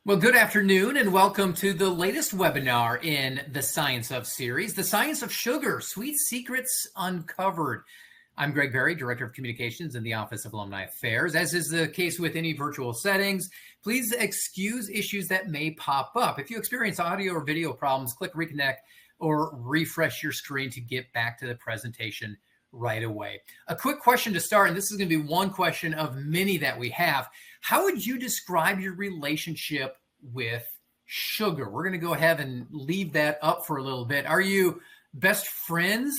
Well, good afternoon and welcome to the latest webinar in the Science of series, The Science of Sugar, Sweet Secrets Uncovered. I'm Greg Berry, Director of Communications in the Office of Alumni Affairs. As is the case with any virtual settings, please excuse issues that may pop up. If you experience audio or video problems, click reconnect or refresh your screen to get back to the presentation right away. A quick question to start, and this is going to be one question of many that we have. How would you describe your relationship with sugar? We're going to go ahead and leave that up for a little bit. Are you best friends?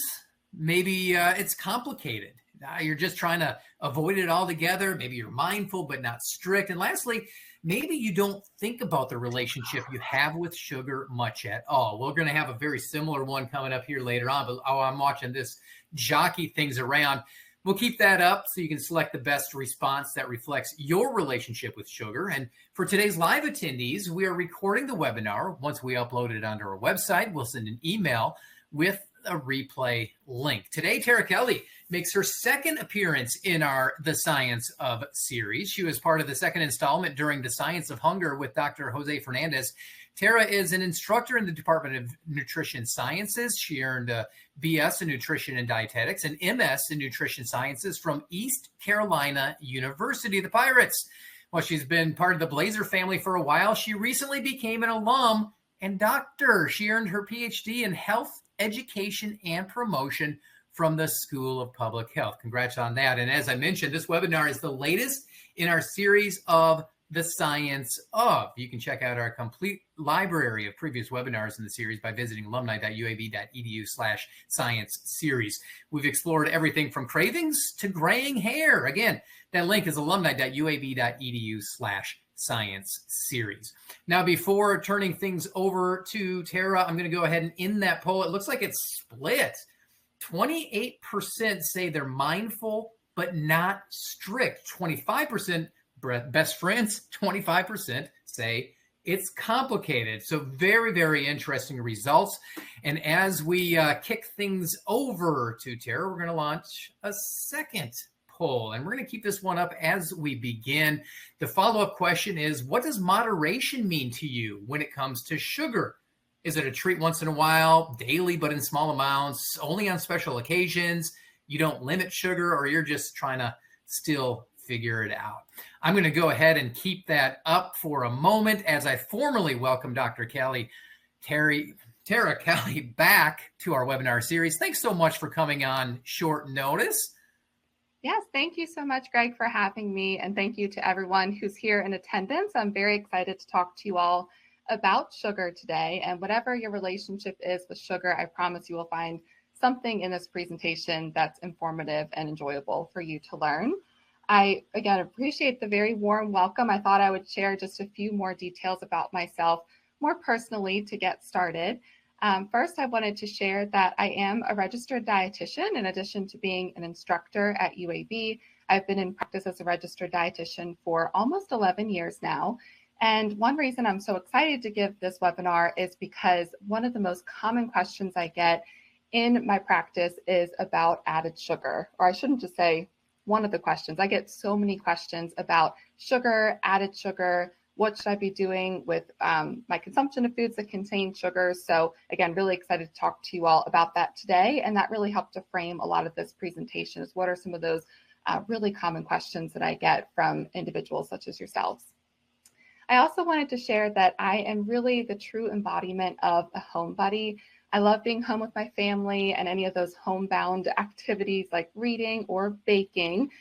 Maybe it's complicated. You're just trying to avoid it altogether. Maybe you're mindful but not strict. And lastly, maybe you don't think about the relationship you have with sugar much at all. We're going to have a very similar one coming up here later on, but I'm watching this jockey things around. We'll keep that up so you can select the best response that reflects your relationship with sugar. And for today's live attendees, we are recording the webinar. Once we upload it onto our website, we'll send an email with a replay link. Today, Tara Kelly makes her second appearance in our The Science of series. She was part of the second installment during The Science of Hunger with Dr. Jose Fernandez. Tara is an instructor in the Department of Nutrition Sciences. She earned a BS in Nutrition and Dietetics and MS in Nutrition Sciences from East Carolina University, the Pirates. Well, she's been part of the Blazer family for a while. She recently became an alum and doctor. She earned her PhD in Health, Education, and Promotion from the School of Public Health. Congrats on that. And as I mentioned, this webinar is the latest in our series of The Science of. You can check out our complete library of previous webinars in the series by visiting alumni.uab.edu/science series. We've explored everything from cravings to graying hair. Again, that link is alumni.uab.edu/science series. Now, before turning things over to Tara, I'm going to go ahead and end that poll. It looks like it's split. 28% say they're mindful but not strict. 25% best friends, 25% say it's complicated. So very, very interesting results. And as we kick things over to Tara, we're going to launch a second poll. And we're going to keep this one up as we begin. The follow-up question is, what does moderation mean to you when it comes to sugar? Is it a treat once in a while, daily but in small amounts, only on special occasions? You don't limit sugar, or you're just trying to still figure it out? I'm going to go ahead and keep that up for a moment as I formally welcome Dr. Tara Kelly back to our webinar series. Thanks so much for coming on short notice. Yes, thank you so much, Greg, for having me. And thank you to everyone who's here in attendance. I'm very excited to talk to you all about sugar today. And whatever your relationship is with sugar, I promise you will find something in this presentation that's informative and enjoyable for you to learn. I, again, appreciate the very warm welcome. I thought I would share just a few more details about myself more personally to get started. First, I wanted to share that I am a registered dietitian. In addition to being an instructor at UAB, I've been in practice as a registered dietitian for almost 11 years now. And one reason I'm so excited to give this webinar is because one of the most common questions I get in my practice is about added sugar, or I shouldn't just say one of the questions. I get so many questions about sugar, added sugar. What should I be doing with my consumption of foods that contain sugar? So again, really excited to talk to you all about that today. And that really helped to frame a lot of this presentation is what are some of those really common questions that I get from individuals such as yourselves. I also wanted to share that I am really the true embodiment of a home buddy. I love being home with my family and any of those homebound activities like reading or baking.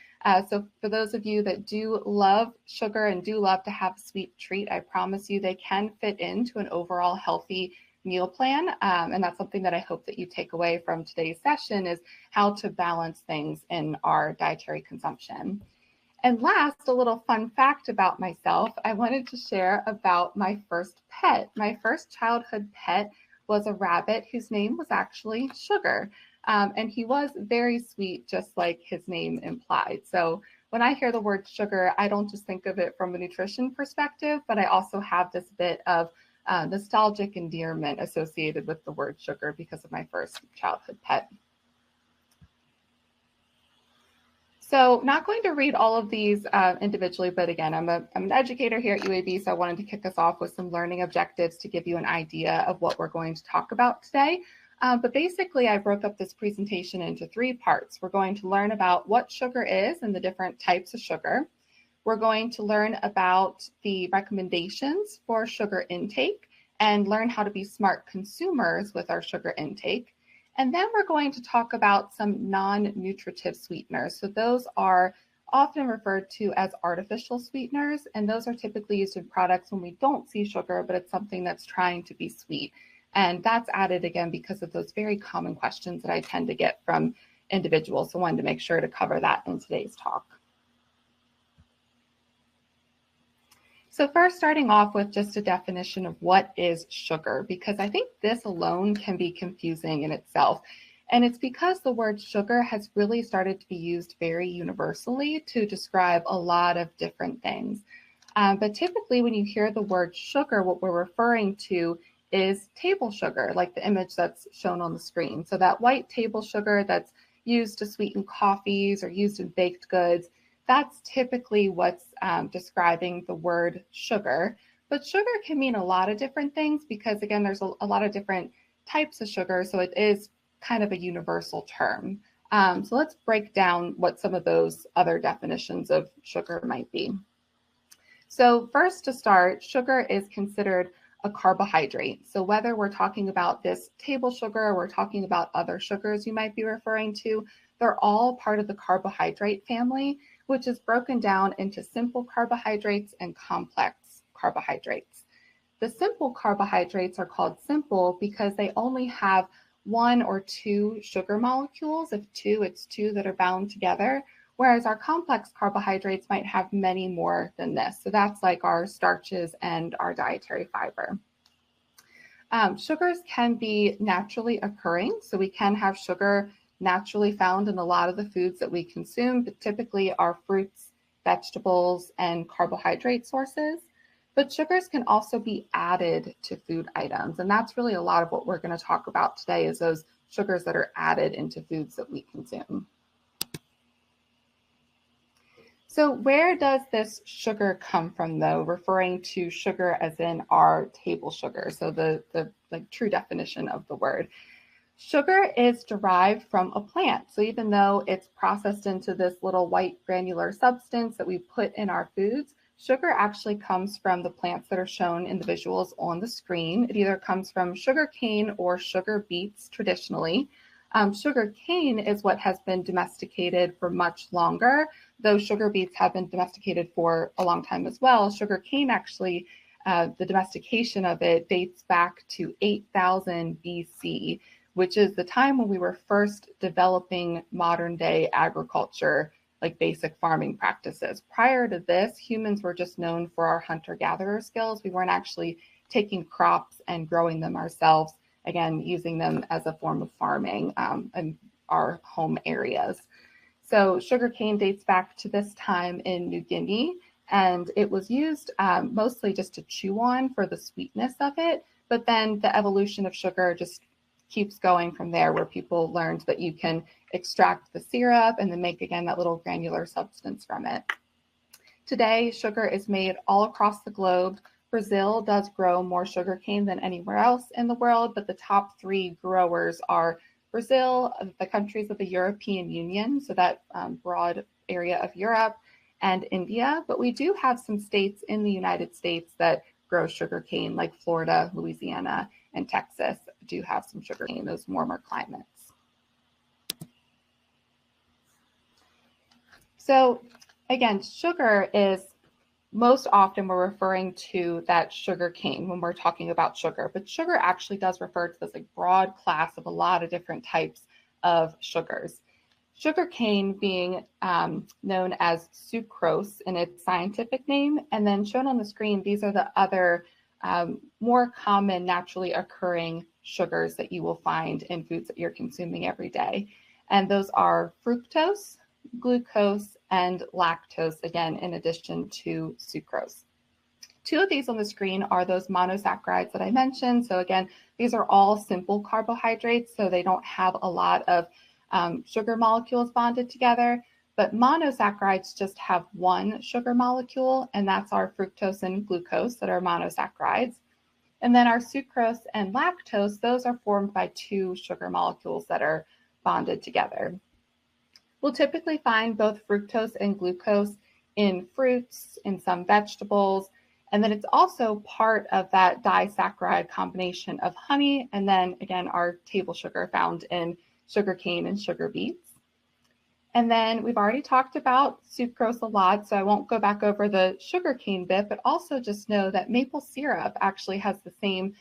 So for those of you that do love sugar and do love to have a sweet treat, I promise you they can fit into an overall healthy meal plan. And that's something that I hope that you take away from today's session is how to balance things in our dietary consumption. And last, a little fun fact about myself, I wanted to share about my first pet. My first childhood pet was a rabbit whose name was actually Sugar. And he was very sweet, just like his name implied. So when I hear the word sugar, I don't just think of it from a nutrition perspective, but I also have this bit of nostalgic endearment associated with the word sugar because of my first childhood pet. So not going to read all of these individually, but again, I'm an educator here at UAB, so I wanted to kick us off with some learning objectives to give you an idea of what we're going to talk about today. But basically, I broke up this presentation into 3 parts. We're going to learn about what sugar is and the different types of sugar. We're going to learn about the recommendations for sugar intake and learn how to be smart consumers with our sugar intake. And then we're going to talk about some non-nutritive sweeteners. So those are often referred to as artificial sweeteners, and those are typically used in products when we don't see sugar, but it's something that's trying to be sweet. And that's added again because of those very common questions that I tend to get from individuals. So I wanted to make sure to cover that in today's talk. So first, starting off with just a definition of what is sugar, because I think this alone can be confusing in itself. And it's because the word sugar has really started to be used very universally to describe a lot of different things. But typically when you hear the word sugar, what we're referring to is table sugar, like the image that's shown on the screen. So that white table sugar that's used to sweeten coffees or used in baked goods, that's typically what's describing the word sugar. But sugar can mean a lot of different things because, again, there's a lot of different types of sugar, so it is kind of a universal term. So let's break down what some of those other definitions of sugar might be. So first to start, sugar is considered a carbohydrate. So whether we're talking about this table sugar or we're talking about other sugars you might be referring to, they're all part of the carbohydrate family, which is broken down into simple carbohydrates and complex carbohydrates. The simple carbohydrates are called simple because they only have 1 or 2 sugar molecules. If 2, it's 2 that are bound together, whereas our complex carbohydrates might have many more than this. So that's like our starches and our dietary fiber. Sugars can be naturally occurring, so we can have sugar naturally found in a lot of the foods that we consume, but typically are fruits, vegetables, and carbohydrate sources. But sugars can also be added to food items, and that's really a lot of what we're going to talk about today is those sugars that are added into foods that we consume. So where does this sugar come from, though, referring to sugar as in our table sugar, so the like true definition of the word? Sugar is derived from a plant. So even though it's processed into this little white granular substance that we put in our foods, sugar actually comes from the plants that are shown in the visuals on the screen. It either comes from sugar cane or sugar beets traditionally. Sugar cane is what has been domesticated for much longer, though sugar beets have been domesticated for a long time as well. Sugar cane actually, the domestication of it dates back to 8000 BC, which is the time when we were first developing modern day agriculture, like basic farming practices. Prior to this, humans were just known for our hunter-gatherer skills. We weren't actually taking crops and growing them ourselves, again, using them as a form of farming in our home areas. So sugarcane dates back to this time in New Guinea, and it was used mostly just to chew on for the sweetness of it, but then the evolution of sugar just keeps going from there, where people learned that you can extract the syrup and then make, again, that little granular substance from it. Today, sugar is made all across the globe. Brazil does grow more sugarcane than anywhere else in the world, but the top 3 growers are Brazil, the countries of the European Union, so that broad area of Europe, and India. But we do have some states in the United States that grow sugarcane, like Florida, Louisiana, and Texas do have some sugarcane in those warmer climates. So again, sugar is most often we're referring to that sugar cane when we're talking about sugar, but sugar actually does refer to this like broad class of a lot of different types of sugars. Sugar cane being known as sucrose in its scientific name, and then shown on the screen, these are the other more common naturally occurring sugars that you will find in foods that you're consuming every day. And those are fructose, glucose, and lactose, again, in addition to sucrose. 2 of these on the screen are those monosaccharides that I mentioned. So again, these are all simple carbohydrates, so they don't have a lot of sugar molecules bonded together. But monosaccharides just have one sugar molecule, and that's our fructose and glucose that are monosaccharides. And then our sucrose and lactose, those are formed by two sugar molecules that are bonded together. We'll typically find both fructose and glucose in fruits, in some vegetables, and then it's also part of that disaccharide combination of honey, and then again, our table sugar found in sugarcane and sugar beets. And then we've already talked about sucrose a lot, so I won't go back over the sugarcane bit, but also just know that maple syrup actually has the same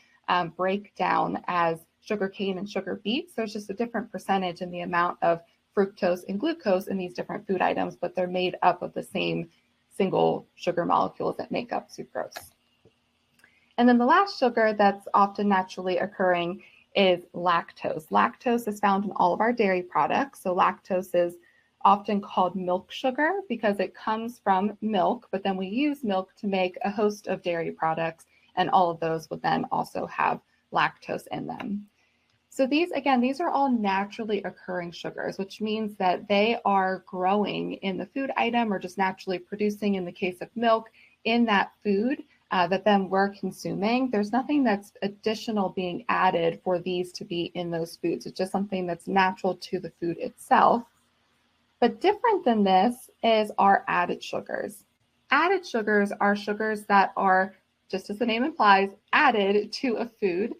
breakdown as sugarcane and sugar beets. There's just a different percentage in the amount of fructose and glucose in these different food items, but they're made up of the same single sugar molecules that make up sucrose. And then the last sugar that's often naturally occurring is lactose. Lactose is found in all of our dairy products. So lactose is often called milk sugar because it comes from milk, but then we use milk to make a host of dairy products, and all of those would then also have lactose in them. So these are all naturally occurring sugars, which means that they are growing in the food item or just naturally producing, in the case of milk, in that food that then we're consuming. There's nothing that's additional being added for these to be in those foods. It's just something that's natural to the food itself. But different than this is our added sugars. Added sugars are sugars that are, just as the name implies, added to a food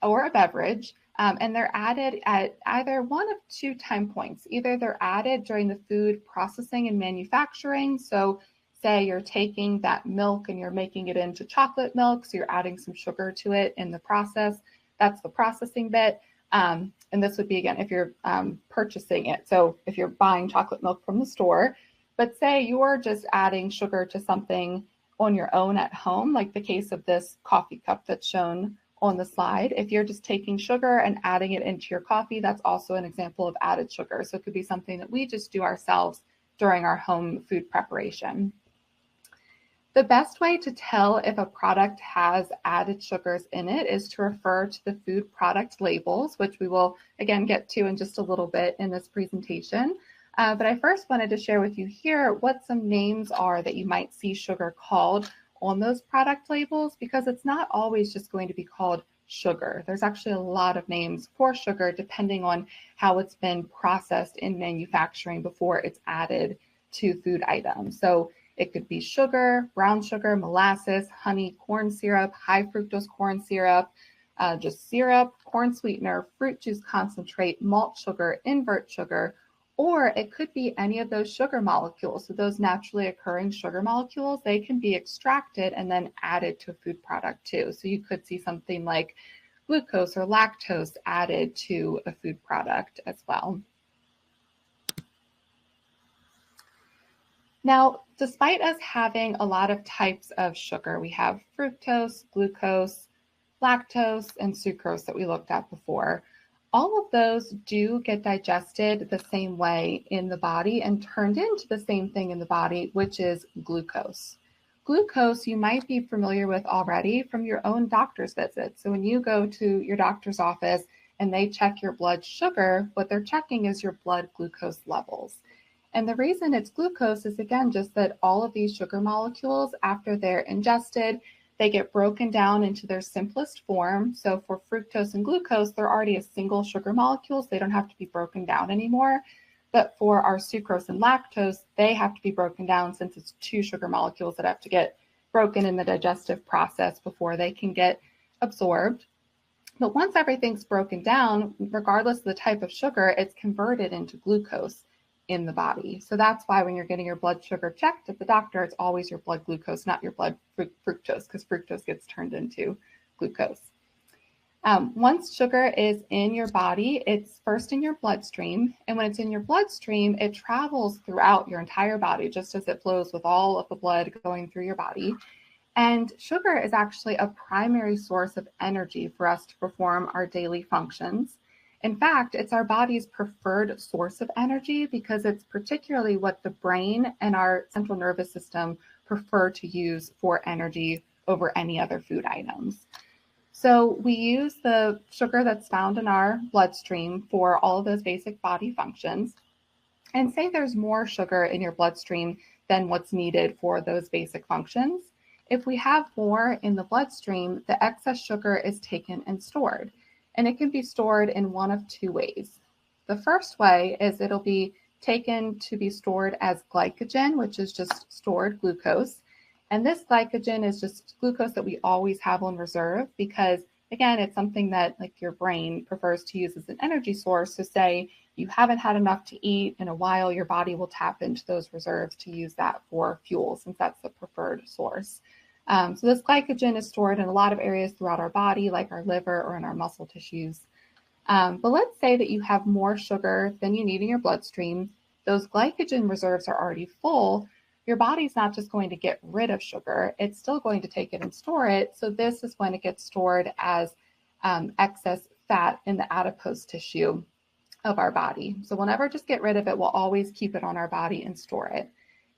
or a beverage. And they're added at either one of two time points. Either they're added during the food processing and manufacturing. So say you're taking that milk and you're making it into chocolate milk, so you're adding some sugar to it in the process. That's the processing bit. And this would be, again, if you're purchasing it. So if you're buying chocolate milk from the store, but say you're just adding sugar to something on your own at home, like the case of this coffee cup that's shown on the slide. If you're just taking sugar and adding it into your coffee, that's also an example of added sugar. So it could be something that we just do ourselves during our home food preparation. The best way to tell if a product has added sugars in it is to refer to the food product labels, which we will again get to in just a little bit in this presentation. But I first wanted to share with you here what some names are that you might see sugar called on those product labels, because it's not always just going to be called sugar. There's actually a lot of names for sugar depending on how it's been processed in manufacturing before it's added to food items. So it could be sugar, brown sugar, molasses, honey, corn syrup, high fructose corn syrup, just syrup, corn sweetener, fruit juice concentrate, malt sugar, invert sugar, or it could be any of those sugar molecules. So those naturally occurring sugar molecules, they can be extracted and then added to a food product too. So you could see something like glucose or lactose added to a food product as well. Now, despite us having a lot of types of sugar, we have fructose, glucose, lactose, and sucrose that we looked at before. All of those do get digested the same way in the body and turned into the same thing in the body, which is glucose. Glucose you might be familiar with already from your own doctor's visit. So when you go to your doctor's office and they check your blood sugar, what they're checking is your blood glucose levels. And the reason it's glucose is, again, just that all of these sugar molecules, after they're ingested, they get broken down into their simplest form. So for fructose and glucose, they're already a single sugar molecules. They don't have to be broken down anymore. But for our sucrose and lactose, they have to be broken down since it's two sugar molecules that have to get broken in the digestive process before they can get absorbed. But once everything's broken down, regardless of the type of sugar, it's converted into glucose in the body. So that's why when you're getting your blood sugar checked at the doctor, it's always your blood glucose, not your blood fructose, because fructose gets turned into glucose. Once sugar is in your body, it's first in your bloodstream. And when it's in your bloodstream, it travels throughout your entire body, just as it flows with all of the blood going through your body. And sugar is actually a primary source of energy for us to perform our daily functions. In fact, it's our body's preferred source of energy because it's particularly what the brain and our central nervous system prefer to use for energy over any other food items. So we use the sugar that's found in our bloodstream for all of those basic body functions. And say there's more sugar in your bloodstream than what's needed for those basic functions. If we have more in the bloodstream, the excess sugar is taken and stored. And it can be stored in one of two ways. The first way is it'll be taken to be stored as glycogen, which is just stored glucose. And this glycogen is just glucose that we always have on reserve because, again, it's something that like your brain prefers to use as an energy source. So say you haven't had enough to eat in a while, your body will tap into those reserves to use that for fuel since that's the preferred source. So this glycogen is stored in a lot of areas throughout our body, like our liver or in our muscle tissues. But let's say that you have more sugar than you need in your bloodstream. Those glycogen reserves are already full. Your body's not just going to get rid of sugar, it's still going to take it and store it. So this is going to get stored as excess fat in the adipose tissue of our body. So we'll never just get rid of it, we'll always keep it on our body and store it.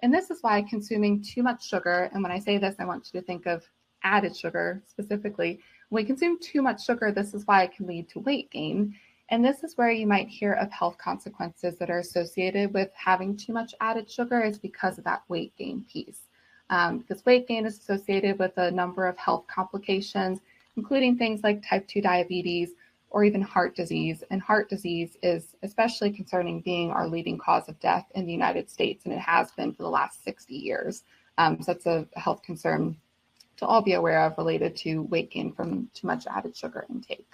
And this is why consuming too much sugar, and when I say this, I want you to think of added sugar specifically. When we consume too much sugar, this is why it can lead to weight gain. And this is where you might hear of health consequences that are associated with having too much added sugar is because of that weight gain piece. Because weight gain is associated with a number of health complications, including things like type 2 diabetes or even heart disease. And heart disease is especially concerning, being our leading cause of death in the United States, and it has been for the last 60 years. So that's a health concern to all be aware of related to weight gain from too much added sugar intake.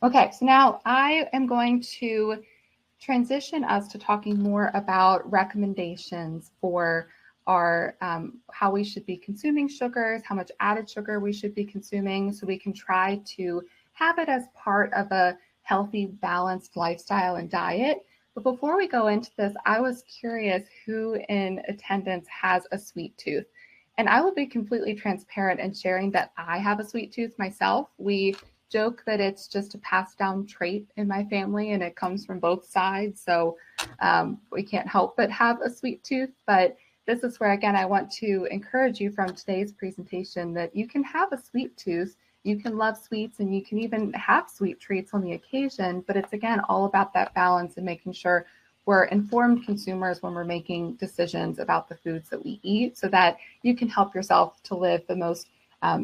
Okay, so now I am going to transition us to talking more about recommendations for our how we should be consuming sugars, how much added sugar we should be consuming, so we can try to have it as part of a healthy, balanced lifestyle and diet. But before we go into this, I was curious who in attendance has a sweet tooth. And I will be completely transparent in sharing that I have a sweet tooth myself. We joke that it's just a passed down trait in my family and it comes from both sides. So we can't help but have a sweet tooth. But this is where, again, I want to encourage you from today's presentation that you can have a sweet tooth. You can love sweets and you can even have sweet treats on the occasion. But it's, again, all about that balance and making sure we're informed consumers when we're making decisions about the foods that we eat so that you can help yourself to live the most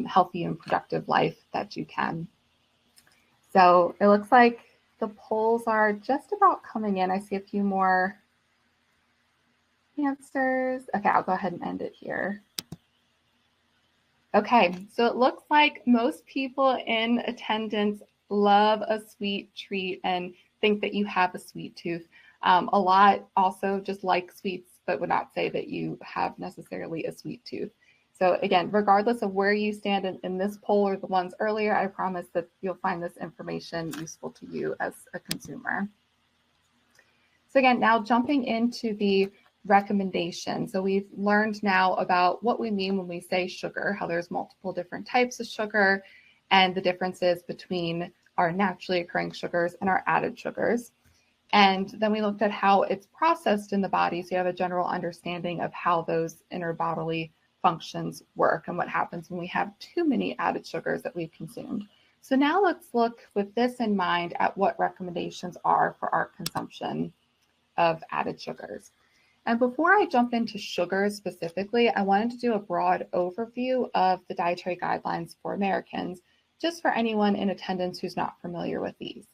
healthy and productive life that you can. So it looks like the polls are just about coming in. I see a few more answers. Okay, I'll go ahead and end it here. Okay, so it looks like most people in attendance love a sweet treat and think that you have a sweet tooth. A lot also just like sweets, but would not say that you have necessarily a sweet tooth. So again, regardless of where you stand in this poll or the ones earlier, I promise that you'll find this information useful to you as a consumer. So again, now jumping into the recommendation. So we've learned now about what we mean when we say sugar, how there's multiple different types of sugar and the differences between our naturally occurring sugars and our added sugars. And then we looked at how it's processed in the body, so you have a general understanding of how those inner bodily functions work and what happens when we have too many added sugars that we've consumed. So now let's look with this in mind at what recommendations are for our consumption of added sugars. And before I jump into sugars specifically, I wanted to do a broad overview of the dietary guidelines for Americans, just for anyone in attendance who's not familiar with these.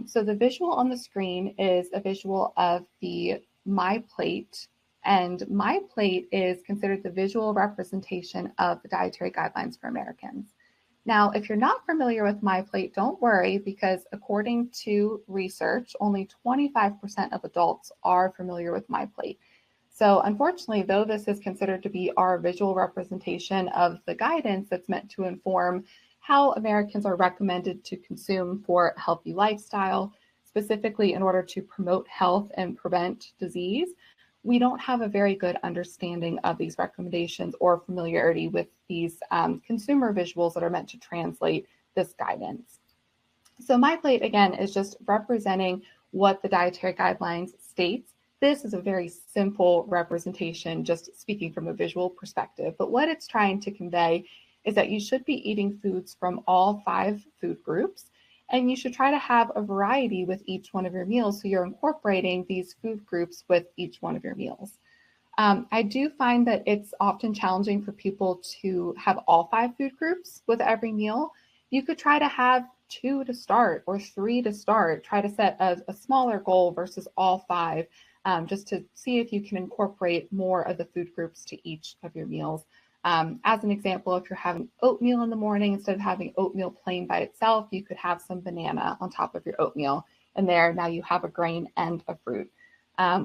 So the visual on the screen is a visual of the My Plate, and My Plate is considered the visual representation of the dietary guidelines for Americans. Now, if you're not familiar with My Plate, don't worry, because according to research, only 25% of adults are familiar with My Plate. So unfortunately, though this is considered to be our visual representation of the guidance that's meant to inform how Americans are recommended to consume for a healthy lifestyle, specifically in order to promote health and prevent disease, we don't have a very good understanding of these recommendations or familiarity with these consumer visuals that are meant to translate this guidance. So My Plate, again, is just representing what the dietary guidelines states. This is a very simple representation, just speaking from a visual perspective. But what it's trying to convey is that you should be eating foods from all 5 food groups. And you should try to have a variety with each one of your meals, so you're incorporating these food groups with each one of your meals. I do find that it's often challenging for people to have all 5 food groups with every meal. You could try to have 2 to start or 3 to start. Try to set a smaller goal versus all 5, just to see if you can incorporate more of the food groups to each of your meals. As an example, if you're having oatmeal in the morning, instead of having oatmeal plain by itself, you could have some banana on top of your oatmeal. And there, now you have a grain and a fruit.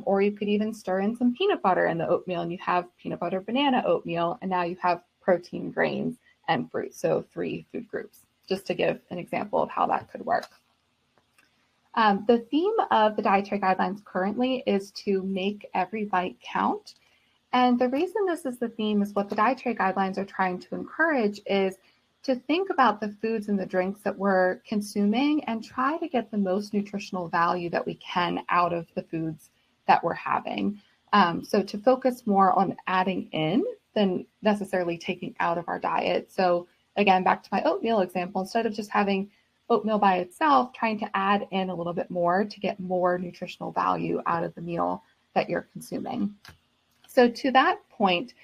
Or you could even stir in some peanut butter in the oatmeal and you have peanut butter banana oatmeal, and now you have protein, grains, and fruit. So 3 food groups, just to give an example of how that could work. The theme of the dietary guidelines currently is to make every bite count. And the reason this is the theme is what the dietary guidelines are trying to encourage is to think about the foods and the drinks that we're consuming and try to get the most nutritional value that we can out of the foods that we're having. So to focus more on adding in than necessarily taking out of our diet. So again, back to my oatmeal example, instead of just having oatmeal by itself, trying to add in a little bit more to get more nutritional value out of the meal that you're consuming. So to that point,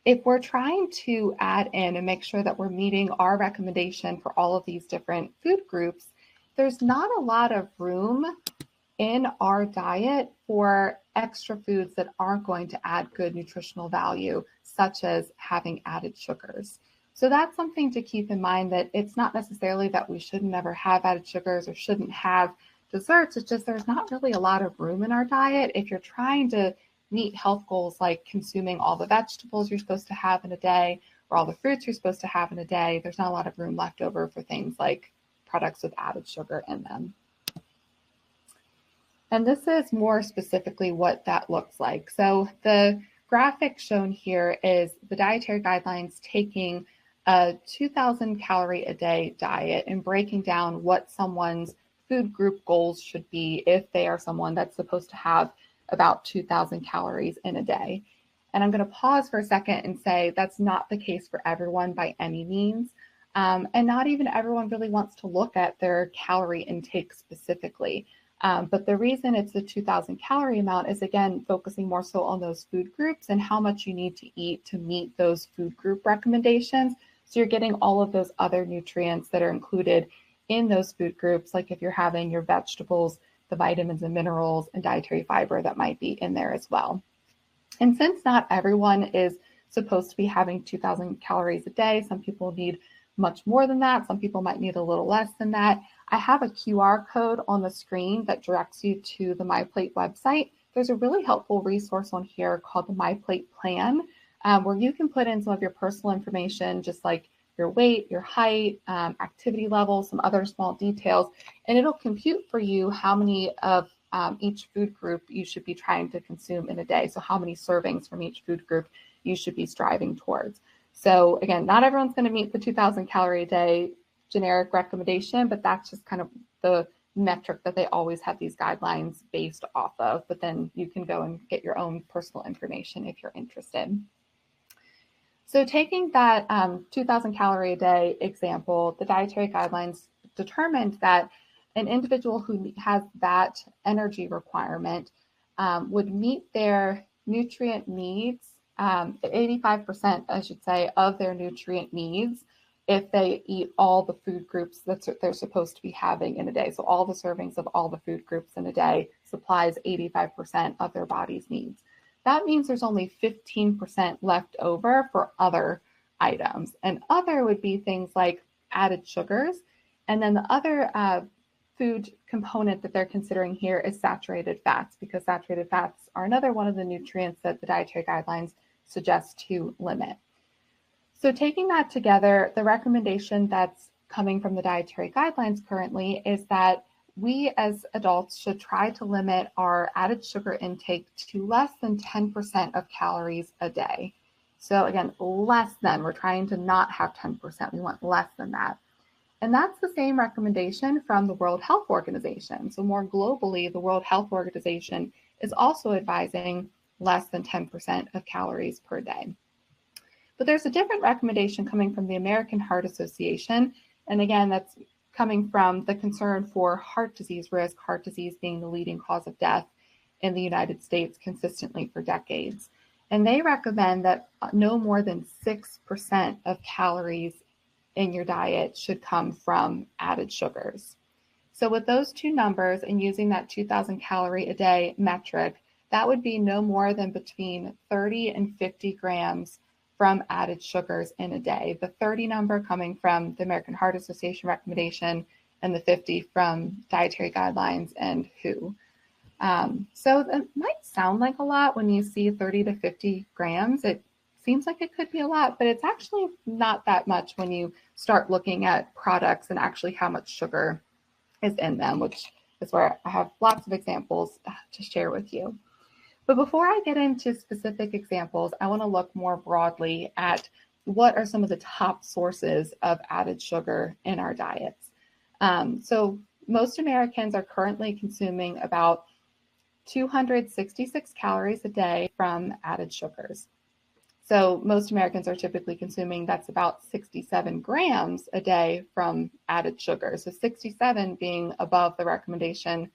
if we're trying to add in and make sure that we're meeting our recommendation for all of these different food groups, there's not a lot of room in our diet for extra foods that aren't going to add good nutritional value, such as having added sugars. So that's something to keep in mind, that it's not necessarily that we shouldn't ever have added sugars or shouldn't have desserts. It's just there's not really a lot of room in our diet. If you're trying to meet health goals like consuming all the vegetables you're supposed to have in a day or all the fruits you're supposed to have in a day, there's not a lot of room left over for things like products with added sugar in them. And this is more specifically what that looks like. So the graphic shown here is the dietary guidelines taking a 2,000 calorie a day diet and breaking down what someone's food group goals should be if they are someone that's supposed to have about 2,000 calories in a day. And I'm going to pause for a second and say that's not the case for everyone by any means. And not even everyone really wants to look at their calorie intake specifically. But the reason it's the 2,000 calorie amount is, again, focusing more so on those food groups and how much you need to eat to meet those food group recommendations. So you're getting all of those other nutrients that are included in those food groups, like if you're having your vegetables, the vitamins and minerals and dietary fiber that might be in there as well. And since not everyone is supposed to be having 2,000 calories a day, some people need much more than that. Some people might need a little less than that. I have a QR code on the screen that directs you to the MyPlate website. There's a really helpful resource on here called the MyPlate Plan, where you can put in some of your personal information, just like your weight, your height, activity level, some other small details, and it'll compute for you how many of each food group you should be trying to consume in a day. So how many servings from each food group you should be striving towards. So again, not everyone's going to meet the 2,000 calorie a day generic recommendation, but that's just kind of the metric that they always have these guidelines based off of. But then you can go and get your own personal information if you're interested. So taking that 2,000 calorie a day example, the dietary guidelines determined that an individual who has that energy requirement would meet their nutrient needs, 85%, I should say, of their nutrient needs if they eat all the food groups that they're supposed to be having in a day. So all the servings of all the food groups in a day supplies 85% of their body's needs. That means there's only 15% left over for other items. And other would be things like added sugars. And then the other food component that they're considering here is saturated fats, because saturated fats are another one of the nutrients that the dietary guidelines suggest to limit. So taking that together, the recommendation that's coming from the dietary guidelines currently is that we as adults should try to limit our added sugar intake to less than 10% of calories a day. So again, less than, we're trying to not have 10%, we want less than that. And that's the same recommendation from the World Health Organization. So more globally, the World Health Organization is also advising less than 10% of calories per day. But there's a different recommendation coming from the American Heart Association. And again, that's coming from the concern for heart disease risk, heart disease being the leading cause of death in the United States consistently for decades. And they recommend that no more than 6% of calories in your diet should come from added sugars. So with those two numbers and using that 2,000 calorie a day metric, that would be no more than between 30 and 50 grams from added sugars in a day. The 30 number coming from the American Heart Association recommendation and the 50 from dietary guidelines and WHO. So that might sound like a lot when you see 30 to 50 grams. It seems like it could be a lot, but it's actually not that much when you start looking at products and actually how much sugar is in them, which is where I have lots of examples to share with you. But before I get into specific examples, I want to look more broadly at what are some of the top sources of added sugar in our diets. So most Americans are currently consuming about 266 calories a day from added sugars. So most Americans are typically consuming, that's about 67 grams a day from added sugar. So 67 being above the recommendation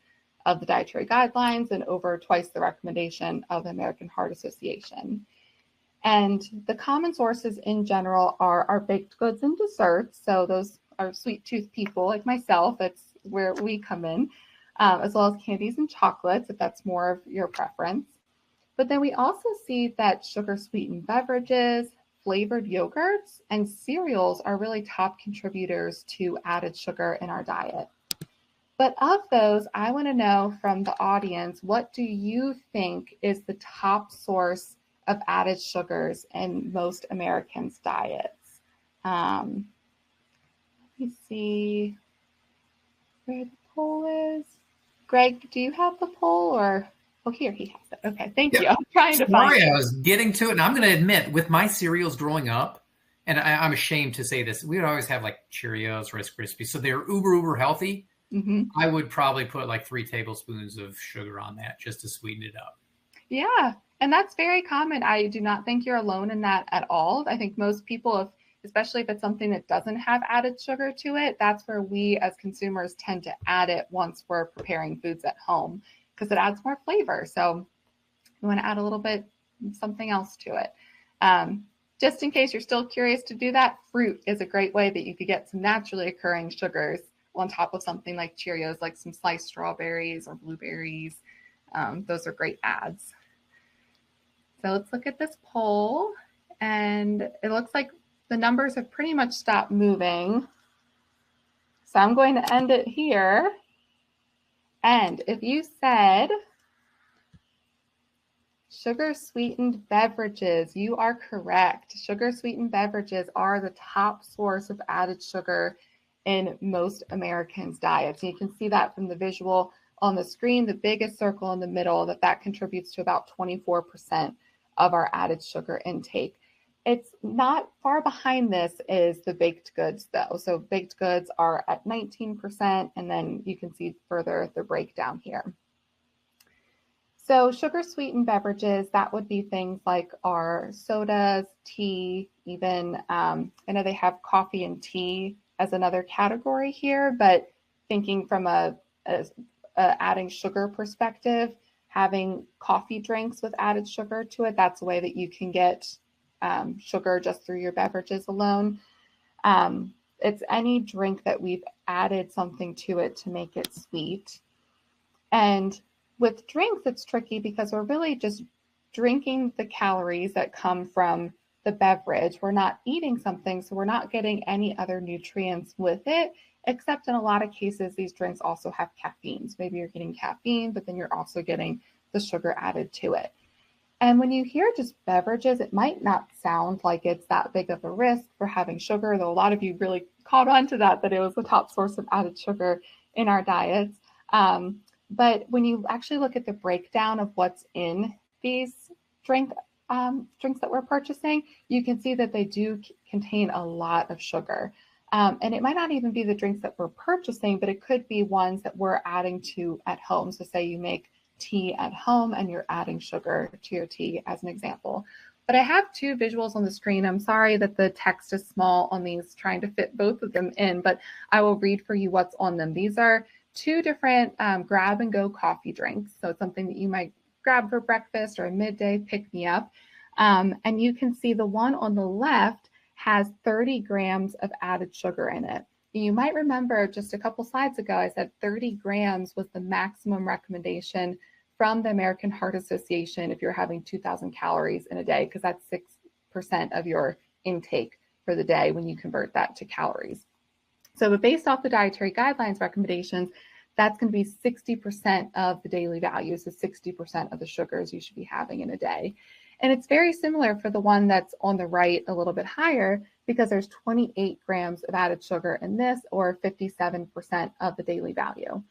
of the dietary guidelines and over twice the recommendation of the American Heart Association. And the common sources in general are our baked goods and desserts. So those are sweet tooth people like myself. That's where we come in, as well as candies and chocolates, if that's more of your preference. But then we also see that sugar-sweetened beverages, flavored yogurts, and cereals are really top contributors to added sugar in our diet. But of those, I want to know from the audience, what do you think is the top source of added sugars in most Americans' diets? Let me see where the poll is. Greg, do you have the poll or? Oh, here he has it. Okay, thank you. I'm trying to find it. I was getting to it, and I'm going to admit, with my cereals growing up, and I'm ashamed to say this, we would always have like Cheerios, Rice Krispies, so they're uber healthy. Mm-hmm. I would probably put like 3 tablespoons of sugar on that just to sweeten it up. Yeah, and that's very common. I do not think you're alone in that at all. I think most people, especially if it's something that doesn't have added sugar to it, that's where we as consumers tend to add it once we're preparing foods at home, because it adds more flavor. So you want to add a little bit something else to it. Just in case you're still curious to do that, fruit is a great way that you could get some naturally occurring sugars on top of something like Cheerios, like some sliced strawberries or blueberries. Those are great adds. So let's look at this poll, and it looks like the numbers have pretty much stopped moving. So I'm going to end it here. And if you said sugar-sweetened beverages, you are correct. Sugar-sweetened beverages are the top source of added sugar in most Americans' diets. And you can see that from the visual on the screen, the biggest circle in the middle, that contributes to about 24% of our added sugar intake. It's not far behind this is the baked goods, though. So baked goods are at 19%, and then you can see further the breakdown here. So sugar-sweetened beverages, that would be things like our sodas, tea, even, I know they have coffee and tea as another category here, but thinking from a adding sugar perspective, having coffee drinks with added sugar to it, that's a way that you can get sugar just through your beverages alone. It's any drink that we've added something to it to make it sweet. And with drinks, it's tricky because we're really just drinking the calories that come from the beverage. We're not eating something, so we're not getting any other nutrients with it, except in a lot of cases, these drinks also have caffeine. So maybe you're getting caffeine, but then you're also getting the sugar added to it. And when you hear just beverages, it might not sound like it's that big of a risk for having sugar, though a lot of you really caught on to that it was the top source of added sugar in our diets. But when you actually look at the breakdown of what's in these drinks that we're purchasing, you can see that they do contain a lot of sugar. And it might not even be the drinks that we're purchasing, but it could be ones that we're adding to at home. So say you make tea at home and you're adding sugar to your tea as an example. But I have two visuals on the screen. I'm sorry that the text is small on these, trying to fit both of them in, but I will read for you what's on them. These are two different grab and go coffee drinks. So it's something that you might grab for breakfast or a midday pick me up. And you can see the one on the left has 30 grams of added sugar in it. You might remember just a couple slides ago, I said 30 grams was the maximum recommendation from the American Heart Association if you're having 2,000 calories in a day, because that's 6% of your intake for the day when you convert that to calories. So but based off the dietary guidelines recommendations, that's going to be 60% of the daily value, so 60% of the sugars you should be having in a day. And it's very similar for the one that's on the right, a little bit higher, because there's 28 grams of added sugar in this, or 57% of the daily value.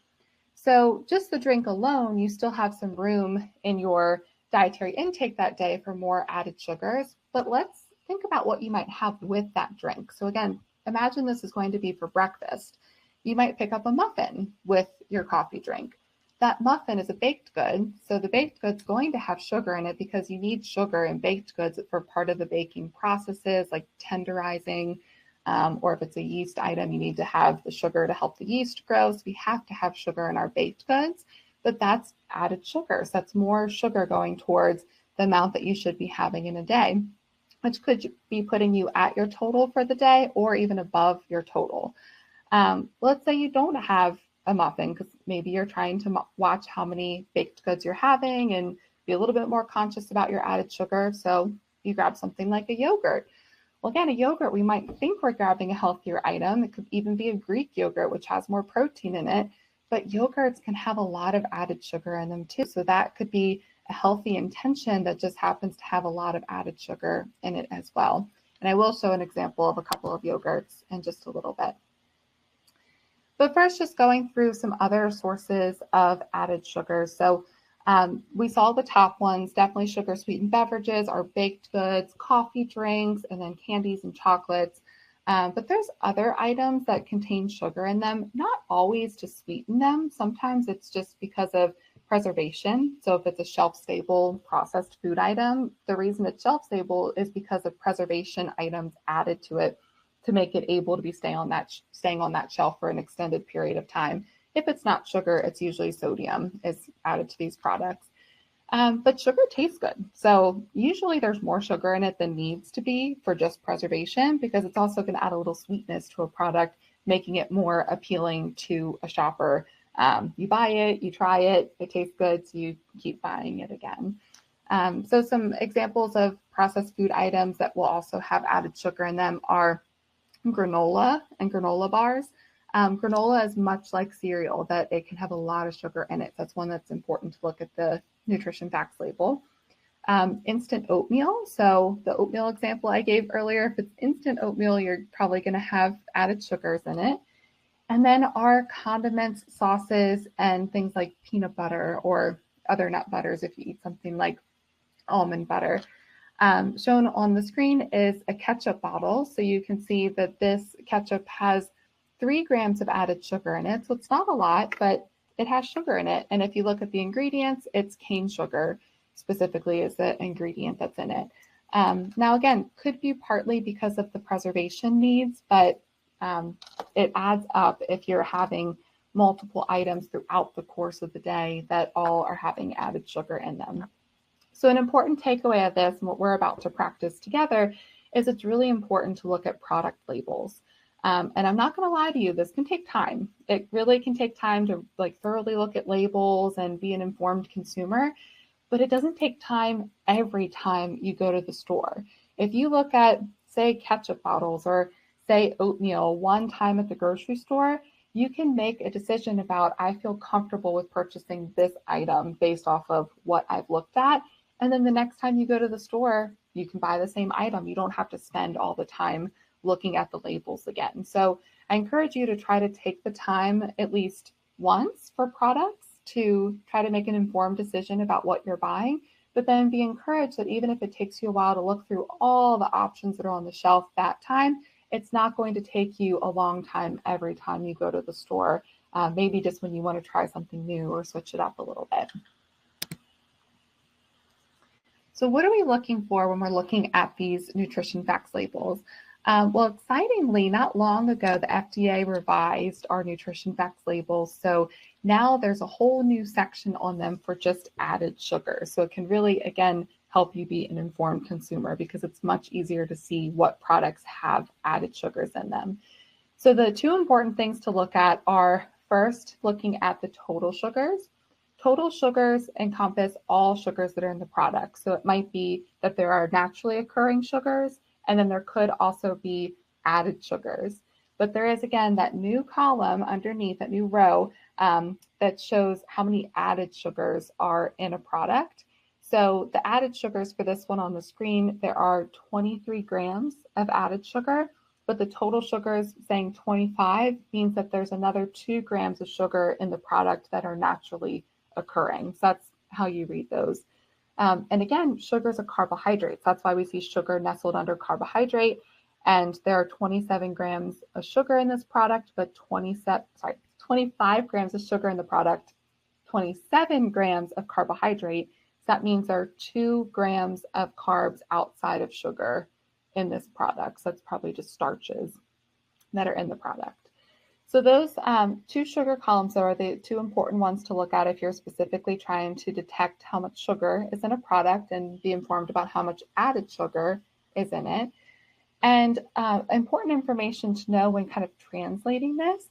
So just the drink alone, you still have some room in your dietary intake that day for more added sugars. But let's think about what you might have with that drink. So again, imagine this is going to be for breakfast. You might pick up a muffin with your coffee drink. That muffin is a baked good, so the baked good's going to have sugar in it because you need sugar in baked goods for part of the baking processes like tenderizing, or if it's a yeast item, you need to have the sugar to help the yeast grow. So we have to have sugar in our baked goods, but that's added sugar. So that's more sugar going towards the amount that you should be having in a day, which could be putting you at your total for the day or even above your total. Let's say you don't have a muffin because maybe you're trying to watch how many baked goods you're having and be a little bit more conscious about your added sugar. So you grab something like a yogurt. Well, again, a yogurt, we might think we're grabbing a healthier item. It could even be a Greek yogurt, which has more protein in it, but yogurts can have a lot of added sugar in them too. So that could be a healthy intention that just happens to have a lot of added sugar in it as well. And I will show an example of a couple of yogurts in just a little bit. But first, just going through some other sources of added sugar. So we saw the top ones, definitely sugar sweetened beverages, our baked goods, coffee drinks, and then candies and chocolates. But there's other items that contain sugar in them, not always to sweeten them. Sometimes it's just because of preservation. So if it's a shelf-stable processed food item, the reason it's shelf-stable is because of preservation items added to it to make it able to be staying on that shelf for an extended period of time. If it's not sugar, it's usually sodium is added to these products. But sugar tastes good. So usually there's more sugar in it than needs to be for just preservation, because it's also going to add a little sweetness to a product, making it more appealing to a shopper. You buy it, you try it, it tastes good, so you keep buying it again. So some examples of processed food items that will also have added sugar in them are granola and granola bars. Granola is much like cereal, that it can have a lot of sugar in it. That's one that's important to look at the nutrition facts label. Instant oatmeal. So the oatmeal example I gave earlier, if it's instant oatmeal, you're probably going to have added sugars in it. And then our condiments, sauces, and things like peanut butter or other nut butters if you eat something like almond butter. Shown on the screen is a ketchup bottle. So you can see that this ketchup has 3 grams of added sugar in it. So it's not a lot, but it has sugar in it. And if you look at the ingredients, it's cane sugar specifically is the ingredient that's in it. Now, again, could be partly because of the preservation needs, but it adds up if you're having multiple items throughout the course of the day that all are having added sugar in them. So an important takeaway of this and what we're about to practice together is it's really important to look at product labels. And I'm not going to lie to you, this can take time. It really can take time to thoroughly look at labels and be an informed consumer, but it doesn't take time every time you go to the store. If you look at, say, ketchup bottles or say oatmeal one time at the grocery store, you can make a decision about, I feel comfortable with purchasing this item based off of what I've looked at. And then the next time you go to the store, you can buy the same item. You don't have to spend all the time looking at the labels again. So I encourage you to try to take the time at least once for products to try to make an informed decision about what you're buying, but then be encouraged that even if it takes you a while to look through all the options that are on the shelf that time, it's not going to take you a long time every time you go to the store, maybe just when you want to try something new or switch it up a little bit. So what are we looking for when we're looking at these nutrition facts labels? Well, excitingly, not long ago, the FDA revised our nutrition facts labels. So now there's a whole new section on them for just added sugar. So it can really, again, help you be an informed consumer because it's much easier to see what products have added sugars in them. So the two important things to look at are first, looking at the total sugars. Total sugars encompass all sugars that are in the product. So it might be that there are naturally occurring sugars, and then there could also be added sugars. But there is, again, that new column underneath, that new row, that shows how many added sugars are in a product. So the added sugars for this one on the screen, there are 23 grams of added sugar, but the total sugars saying 25 means that there's another 2 grams of sugar in the product that are naturally occurring. So that's how you read those. And again, sugar is a carbohydrate. That's why we see sugar nestled under carbohydrate. And there are 27 grams of sugar in this product, but 25 grams of sugar in the product, 27 grams of carbohydrate. So that means there are 2 grams of carbs outside of sugar in this product. So that's probably just starches that are in the product. So those two sugar columns are the two important ones to look at if you're specifically trying to detect how much sugar is in a product and be informed about how much added sugar is in it. And important information to know when kind of translating this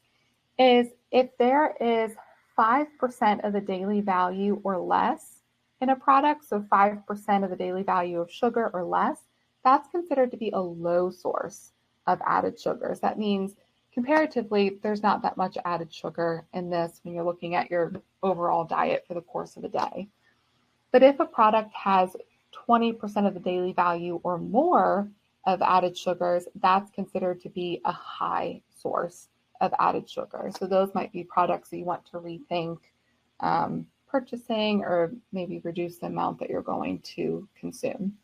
is if there is 5% of the daily value or less in a product, so 5% of the daily value of sugar or less, that's considered to be a low source of added sugars. That means comparatively, there's not that much added sugar in this when you're looking at your overall diet for the course of a day. But if a product has 20% of the daily value or more of added sugars, that's considered to be a high source of added sugar. So those might be products that you want to rethink purchasing or maybe reduce the amount that you're going to consume.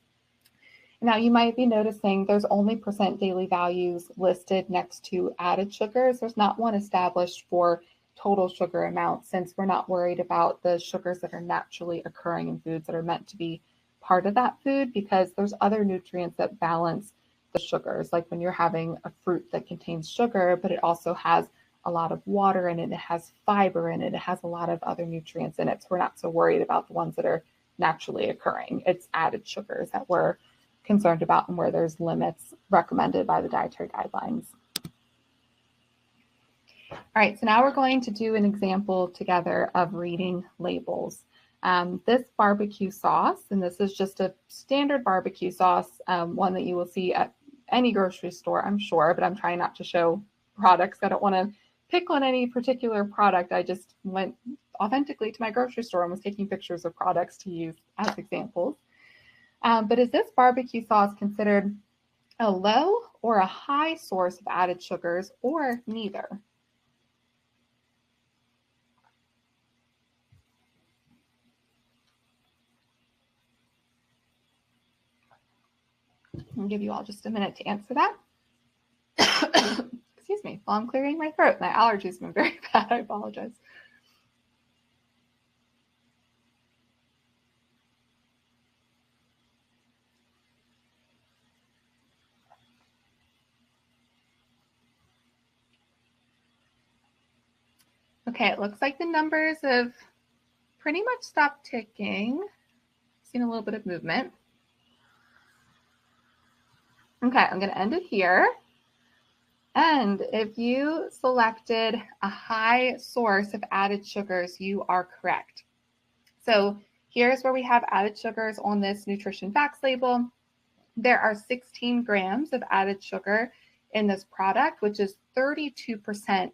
Now, you might be noticing there's only percent daily values listed next to added sugars. There's not one established for total sugar amount since we're not worried about the sugars that are naturally occurring in foods that are meant to be part of that food because there's other nutrients that balance the sugars. Like when you're having a fruit that contains sugar, but it also has a lot of water in it, it has fiber in it, it has a lot of other nutrients in it. So we're not so worried about the ones that are naturally occurring. It's added sugars that we're concerned about and where there's limits recommended by the dietary guidelines. All right, so now we're going to do an example together of reading labels. This barbecue sauce, and this is just a standard barbecue sauce, one that you will see at any grocery store, I'm sure, but I'm trying not to show products. I don't want to pick on any particular product. I just went authentically to my grocery store and was taking pictures of products to use as examples. But is this barbecue sauce considered a low or a high source of added sugars or neither? I'll give you all just a minute to answer that. Excuse me, while I'm clearing my throat. My allergies have been very bad. I apologize. Okay, it looks like the numbers have pretty much stopped ticking. Seen a little bit of movement. Okay, I'm going to end it here. And if you selected a high source of added sugars, you are correct. So here's where we have added sugars on this nutrition facts label. There are 16 grams of added sugar in this product, which is 32%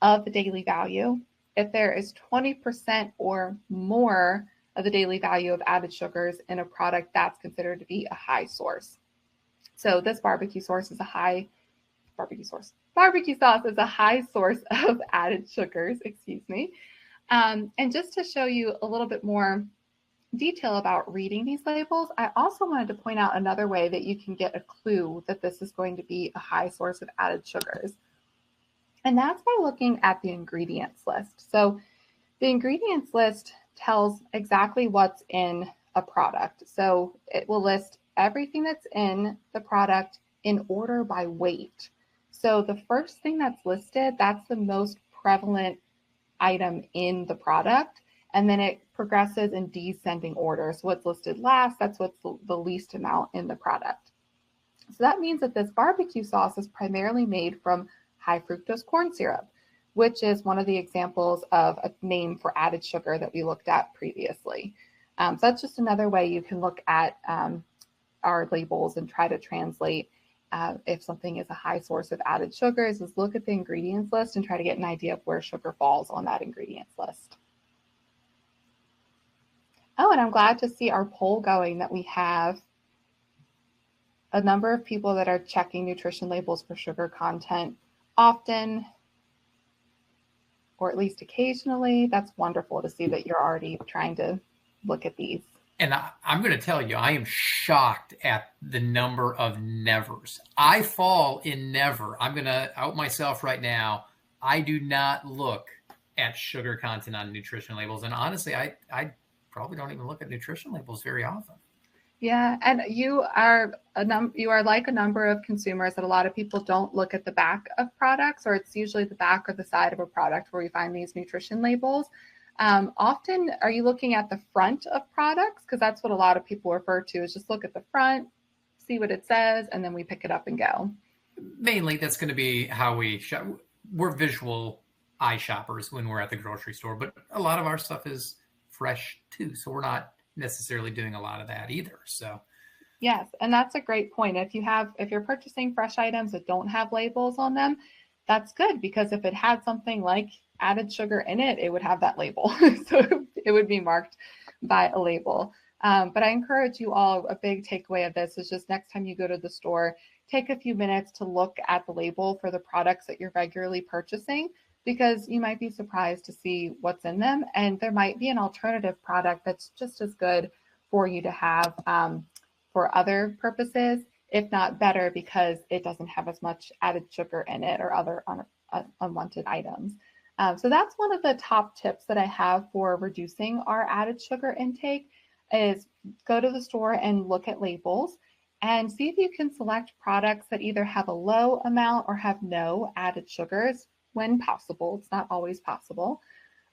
of the daily value. If there is 20% or more of the daily value of added sugars in a product, that's considered to be a high source. So this barbecue sauce is a high source of added sugars, And just to show you a little bit more detail about reading these labels, I also wanted to point out another way that you can get a clue that this is going to be a high source of added sugars. And that's by looking at the ingredients list. So the ingredients list tells exactly what's in a product. So it will list everything that's in the product in order by weight. So the first thing that's listed, that's the most prevalent item in the product. And then it progresses in descending order. So what's listed last, that's what's the least amount in the product. So that means that this barbecue sauce is primarily made from high fructose corn syrup, which is one of the examples of a name for added sugar that we looked at previously. So that's just another way you can look at our labels and try to translate if something is a high source of added sugars, is look at the ingredients list and try to get an idea of where sugar falls on that ingredients list. Oh, and I'm glad to see our poll going, that we have a number of people that are checking nutrition labels for sugar content often, or at least occasionally. That's wonderful to see that you're already trying to look at these. And I'm going to tell you, I am shocked at the number of nevers. I fall in never. I'm going to out myself right now. I do not look at sugar content on nutrition labels. And honestly, I probably don't even look at nutrition labels very often. Yeah, and you are like a number of consumers that a lot of people don't look at the back of products, or it's usually the back or the side of a product where we find these nutrition labels. Often, are you looking at the front of products? Because that's what a lot of people refer to, is just look at the front, see what it says, and then we pick it up and go. Mainly, that's going to be how we shop. We're visual eye shoppers when we're at the grocery store, but a lot of our stuff is fresh too, so we're not necessarily doing a lot of that either. So yes, and that's a great point. If you're purchasing fresh items that don't have labels on them, that's good, because if it had something like added sugar in it, it would have that label. So it would be marked by a label. But I encourage you all, a big takeaway of this is just next time you go to the store, take a few minutes to look at the label for the products that you're regularly purchasing, because you might be surprised to see what's in them. And there might be an alternative product that's just as good for you to have for other purposes, if not better, because it doesn't have as much added sugar in it or other unwanted items. So that's one of the top tips that I have for reducing our added sugar intake, is go to the store and look at labels and see if you can select products that either have a low amount or have no added sugars when possible. It's not always possible.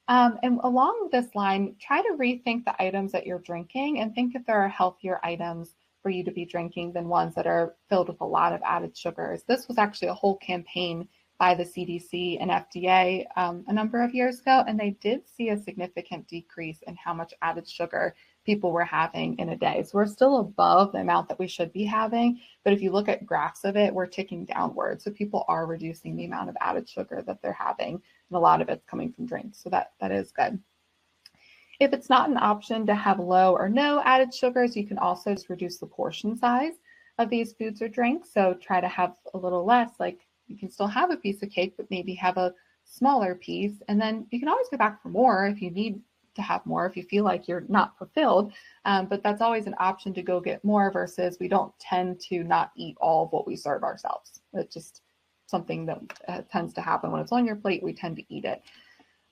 And along this line, try to rethink the items that you're drinking and think if there are healthier items for you to be drinking than ones that are filled with a lot of added sugars. This was actually a whole campaign by the CDC and FDA a number of years ago, and they did see a significant decrease in how much added sugar people were having in a day. So we're still above the amount that we should be having, but if you look at graphs of it, we're ticking downward. So people are reducing the amount of added sugar that they're having, and a lot of it's coming from drinks. So that is good. If it's not an option to have low or no added sugars, you can also just reduce the portion size of these foods or drinks. So try to have a little less, like you can still have a piece of cake, but maybe have a smaller piece. And then you can always go back for more if you need to have more, if you feel like you're not fulfilled. But that's always an option to go get more, versus we don't tend to not eat all of what we serve ourselves. It's just something that tends to happen when it's on your plate. We tend to eat it.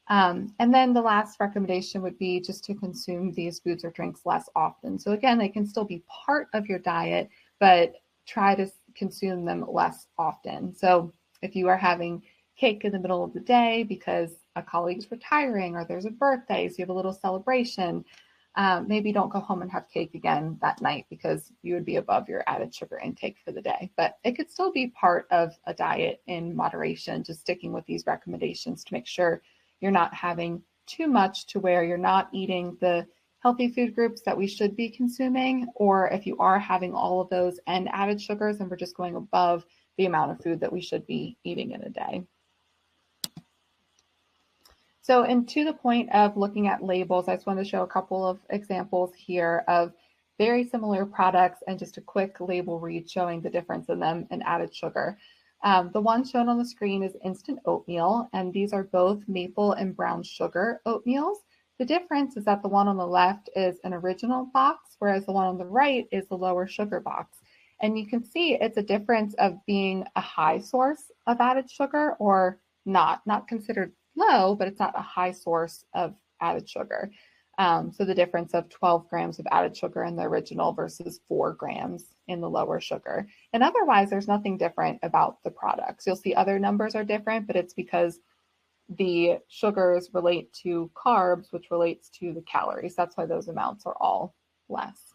And then the last recommendation would be just to consume these foods or drinks less often. So again, they can still be part of your diet, but try to consume them less often. So if you are having cake in the middle of the day because a colleague's retiring or there's a birthday, so you have a little celebration, maybe don't go home and have cake again that night, because you would be above your added sugar intake for the day. But it could still be part of a diet in moderation, just sticking with these recommendations to make sure you're not having too much to where you're not eating the healthy food groups that we should be consuming, or if you are having all of those and added sugars and we're just going above the amount of food that we should be eating in a day. So, and to the point of looking at labels, I just want to show a couple of examples here of very similar products and just a quick label read showing the difference in them and added sugar. The one shown on the screen is instant oatmeal, and these are both maple and brown sugar oatmeals. The difference is that the one on the left is an original box, whereas the one on the right is the lower sugar box. And you can see it's a difference of being a high source of added sugar or not considered low, but it's not a high source of added sugar. So the difference of 12 grams of added sugar in the original versus 4 grams in the lower sugar. And otherwise, there's nothing different about the products. You'll see other numbers are different, but it's because the sugars relate to carbs, which relates to the calories. That's why those amounts are all less.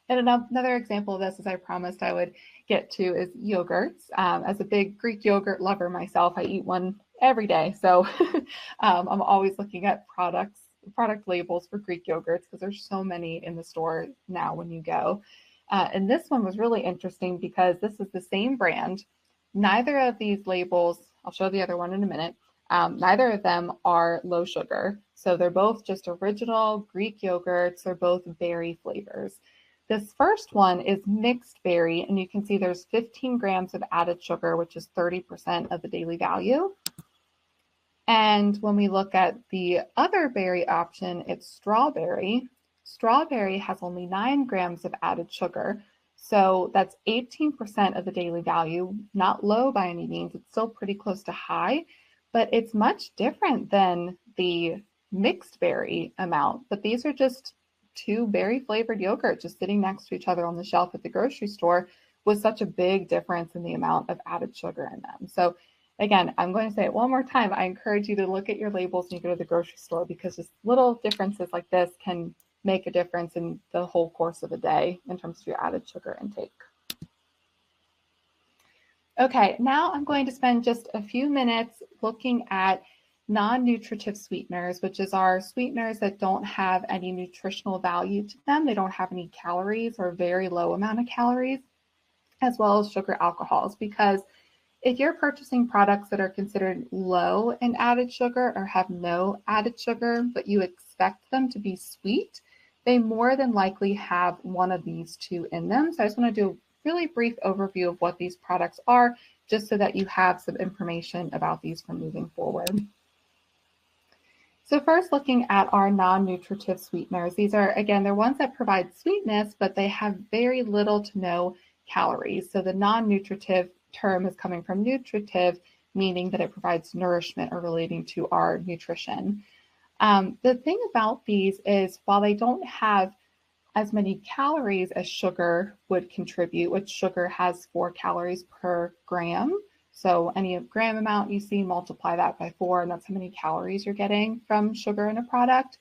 And another example of this, as I promised I would get to, is yogurts. As a big Greek yogurt lover myself, I eat one every day. So I'm always looking at product labels for Greek yogurts because there's so many in the store now when you go. And this one was really interesting because this is the same brand. Neither of these labels, I'll show the other one in a minute, neither of them are low sugar. So they're both just original Greek yogurts. They're both berry flavors. This first one is mixed berry, and you can see there's 15 grams of added sugar, which is 30% of the daily value. And when we look at the other berry option, it's strawberry. Strawberry has only 9 grams of added sugar. So that's 18% of the daily value, not low by any means. It's still pretty close to high, but it's much different than the mixed berry amount. But these are just 2 berry flavored yogurts just sitting next to each other on the shelf at the grocery store with such a big difference in the amount of added sugar in them. So again, I'm going to say it one more time. I encourage you to look at your labels when you go to the grocery store because just little differences like this can make a difference in the whole course of a day in terms of your added sugar intake. Okay, now I'm going to spend just a few minutes looking at non-nutritive sweeteners, which is our sweeteners that don't have any nutritional value to them. They don't have any calories or very low amount of calories, as well as sugar alcohols, because if you're purchasing products that are considered low in added sugar or have no added sugar, but you expect them to be sweet, they more than likely have one of these 2 in them. So I just want to do a really brief overview of what these products are, just so that you have some information about these for moving forward. So first, looking at our non-nutritive sweeteners, these are, again, they're ones that provide sweetness, but they have very little to no calories. So the non-nutritive term is coming from nutritive, meaning that it provides nourishment or relating to our nutrition. The thing about these is while they don't have as many calories as sugar would contribute, which sugar has 4 calories per gram. So any gram amount you see, multiply that by 4, and that's how many calories you're getting from sugar in a product.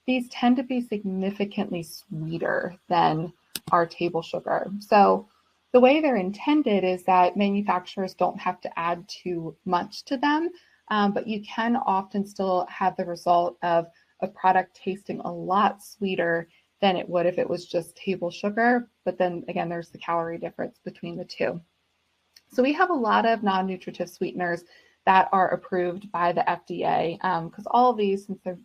These tend to be significantly sweeter than our table sugar. So the way they're intended is that manufacturers don't have to add too much to them, but you can often still have the result of a product tasting a lot sweeter than it would if it was just table sugar. But then again, there's the calorie difference between the 2. So we have a lot of non-nutritive sweeteners that are approved by the FDA because all of these, since they're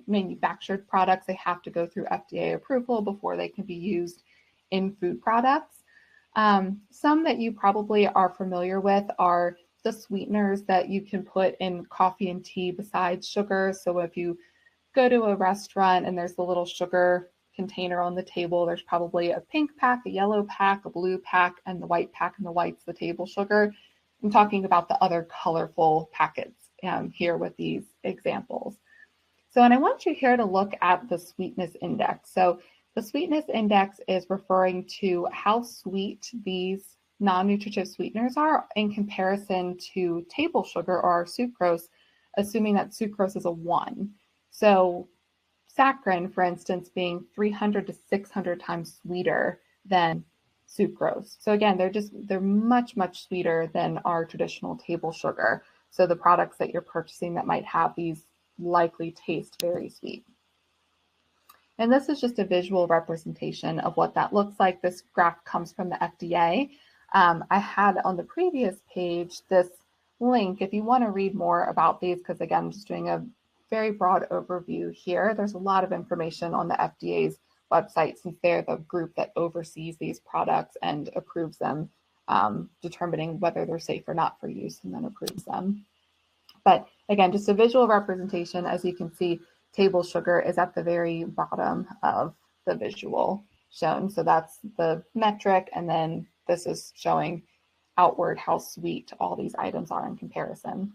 manufactured products, they have to go through FDA approval before they can be used in food products. Some that you probably are familiar with are the sweeteners that you can put in coffee and tea besides sugar. So if you go to a restaurant and there's the little sugar container on the table, there's probably a pink pack, a yellow pack, a blue pack, and the white pack, and the white's the table sugar. I'm talking about the other colorful packets here with these examples. So, and I want you here to look at the sweetness index. So the sweetness index is referring to how sweet these non-nutritive sweeteners are in comparison to table sugar or our sucrose, assuming that sucrose is a 1. So saccharin, for instance, being 300 to 600 times sweeter than sucrose. So again, they're much, much sweeter than our traditional table sugar. So the products that you're purchasing that might have these likely taste very sweet. And this is just a visual representation of what that looks like. This graph comes from the FDA. I had on the previous page this link if you want to read more about these, because again, I'm just doing a very broad overview here. There's a lot of information on the FDA's website since they're the group that oversees these products and approves them, determining whether they're safe or not for use, and then approves them. But again, just a visual representation. As you can see, table sugar is at the very bottom of the visual shown. So that's the metric, and then this is showing outward how sweet all these items are in comparison.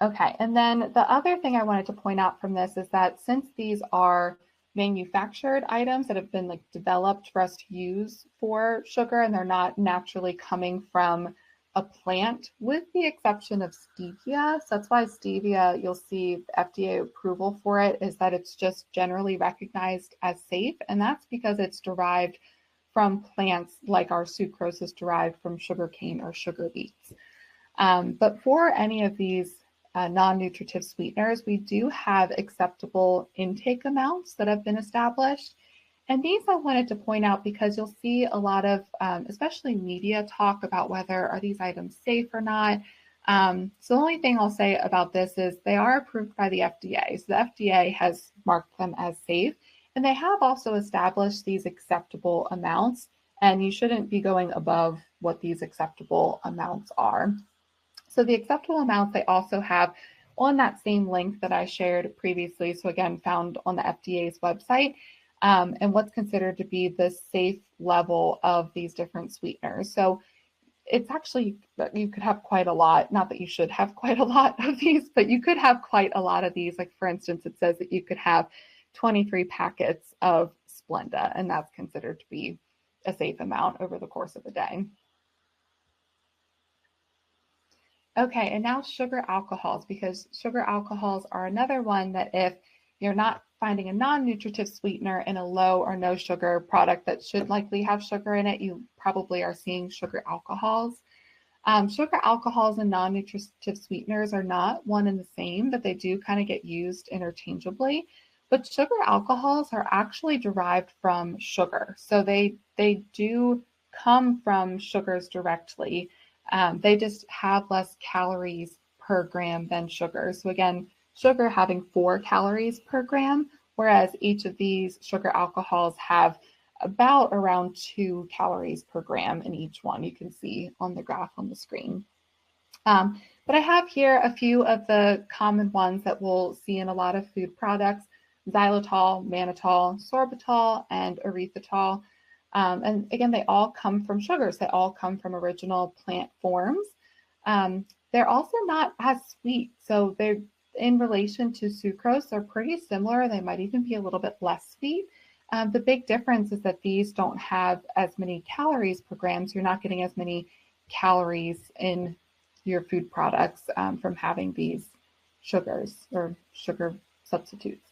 Okay, and then the other thing I wanted to point out from this is that since these are manufactured items that have been like developed for us to use for sugar and they're not naturally coming from a plant, with the exception of stevia. So that's why stevia, you'll see FDA approval for it is that it's just generally recognized as safe. And that's because it's derived from plants like our sucrose is derived from sugarcane or sugar beets. But for any of these non-nutritive sweeteners, we do have acceptable intake amounts that have been established. And these I wanted to point out because you'll see a lot of, especially media talk about whether are these items safe or not. So the only thing I'll say about this is they are approved by the FDA. So the FDA has marked them as safe, and they have also established these acceptable amounts, and you shouldn't be going above what these acceptable amounts are. So the acceptable amounts they also have on that same link that I shared previously. So again, found on the FDA's website, and what's considered to be the safe level of these different sweeteners. So it's actually, you could have quite a lot, not that you should have quite a lot of these, but you could have quite a lot of these. Like for instance, it says that you could have 23 packets of Splenda, and that's considered to be a safe amount over the course of a day. Okay, and now sugar alcohols, because sugar alcohols are another one that if you're not finding a non-nutritive sweetener in a low or no sugar product that should likely have sugar in it, you probably are seeing sugar alcohols. Sugar alcohols and non-nutritive sweeteners are not one and the same, but they do kind of get used interchangeably. But sugar alcohols are actually derived from sugar. So they do come from sugars directly. They just have less calories per gram than sugar. So again, sugar having 4 calories per gram, whereas each of these sugar alcohols have about around 2 calories per gram in each one. You can see on the graph on the screen. But I have here a few of the common ones that we'll see in a lot of food products: xylitol, mannitol, sorbitol, and erythritol. And again, they all come from sugars. They all come from original plant forms. They're also not as sweet. So they're in relation to sucrose, they're pretty similar. They might even be a little bit less sweet. The big difference is that these don't have as many calories per gram. So you're not getting as many calories in your food products from having these sugars or sugar substitutes.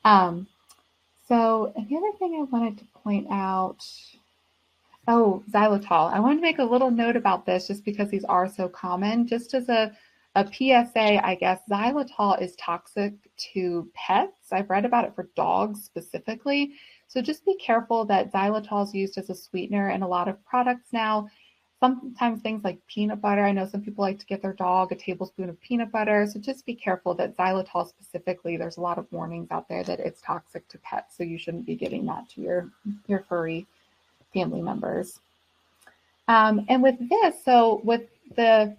So the other thing I wanted to point out, xylitol. I wanted to make a little note about this just because these are so common. Just as a PSA, I guess, xylitol is toxic to pets. I've read about it for dogs specifically. So just be careful that xylitol is used as a sweetener in a lot of products now. Sometimes things like peanut butter. I know some people like to give their dog a tablespoon of peanut butter. So just be careful that xylitol specifically, there's a lot of warnings out there that it's toxic to pets. So you shouldn't be giving that to your furry family members. And with this, so with the